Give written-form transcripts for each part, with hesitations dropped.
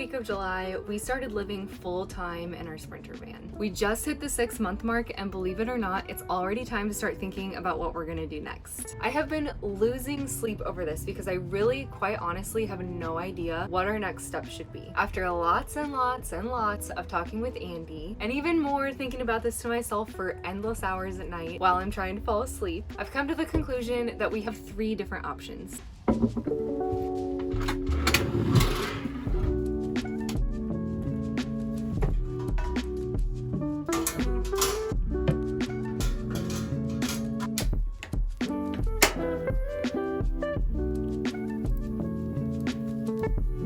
week of July, we started living full-time in our Sprinter van. We just hit the 6-month mark, and believe it or not, it's already time to start thinking about what we're gonna do next. I have been losing sleep over this because I really, quite honestly, have no idea what our next step should be. After lots and lots and lots of talking with Andy, and even more thinking about this to myself for endless hours at night while I'm trying to fall asleep, I've come to the conclusion that we have 3 different options.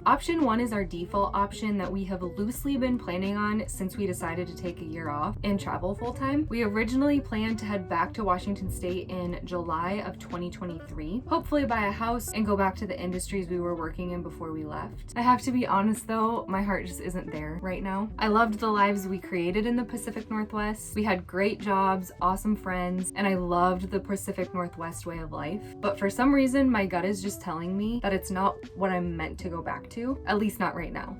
Option 1 is our default option that we have loosely been planning on since we decided to take a year off and travel full-time. We originally planned to head back to Washington State in July of 2023, hopefully buy a house and go back to the industries we were working in before we left. I have to be honest though, my heart just isn't there right now. I loved the lives we created in the Pacific Northwest. We had great jobs, awesome friends, and I loved the Pacific Northwest way of life. But for some reason, my gut is just telling me that it's not what I'm meant to go back to, at least not right now.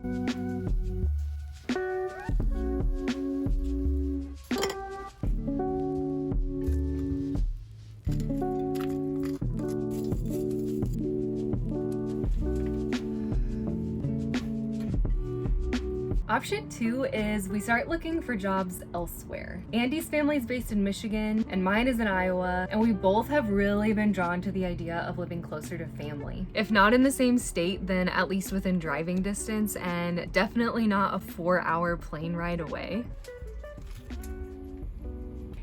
Option 2 is we start looking for jobs elsewhere. Andy's family is based in Michigan and mine is in Iowa, and we both have really been drawn to the idea of living closer to family. If not in the same state, then at least within driving distance, and definitely not a 4-hour plane ride away.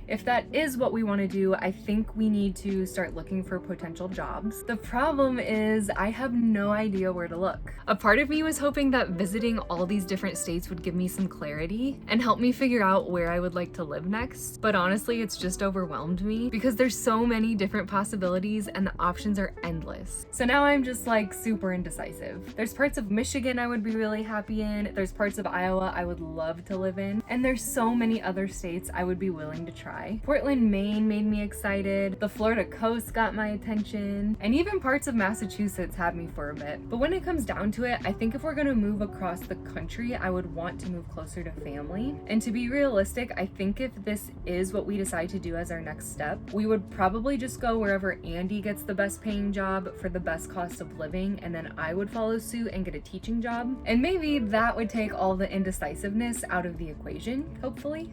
If that is what we want to do, I think we need to start looking for potential jobs. The problem is I have no idea where to look. A part of me was hoping that visiting all these different states would give me some clarity and help me figure out where I would like to live next. But honestly, it's just overwhelmed me because there's so many different possibilities and the options are endless. So now I'm just like super indecisive. There's parts of Michigan I would be really happy in. There's parts of Iowa I would love to live in. And there's so many other states I would be willing to try. Portland, Maine made me excited. The Florida coast got my attention. And even parts of Massachusetts had me for a bit. But when it comes down to it, I think if we're gonna move across the country, I would want to move closer to family. And to be realistic, I think if this is what we decide to do as our next step, we would probably just go wherever Andy gets the best paying job for the best cost of living, and then I would follow suit and get a teaching job. And maybe that would take all the indecisiveness out of the equation, hopefully.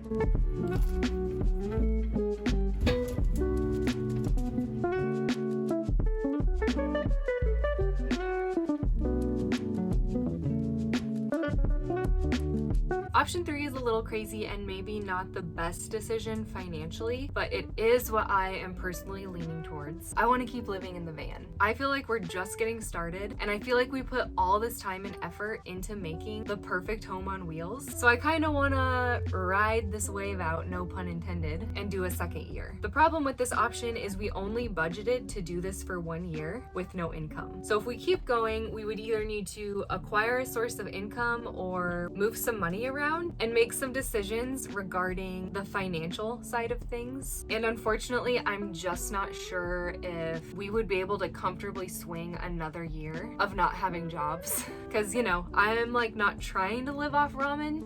Option 3 is a little crazy and maybe not the best decision financially, but it is what I am personally leaning towards. I want to keep living in the van. I feel like we're just getting started, and I feel like we put all this time and effort into making the perfect home on wheels. So I kind of want to ride this wave out, no pun intended, and do a second year. The problem with this option is we only budgeted to do this for 1 year with no income. So if we keep going, we would either need to acquire a source of income or move some money around and make some decisions regarding the financial side of things. And unfortunately, I'm just not sure if we would be able to comfortably swing another year of not having jobs. Because, you know, I'm like not trying to live off ramen.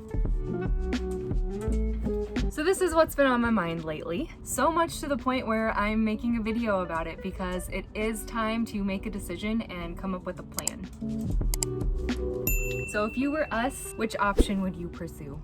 So this is what's been on my mind lately. So much to the point where I'm making a video about it because it is time to make a decision and come up with a plan. So if you were us, which option would you pursue?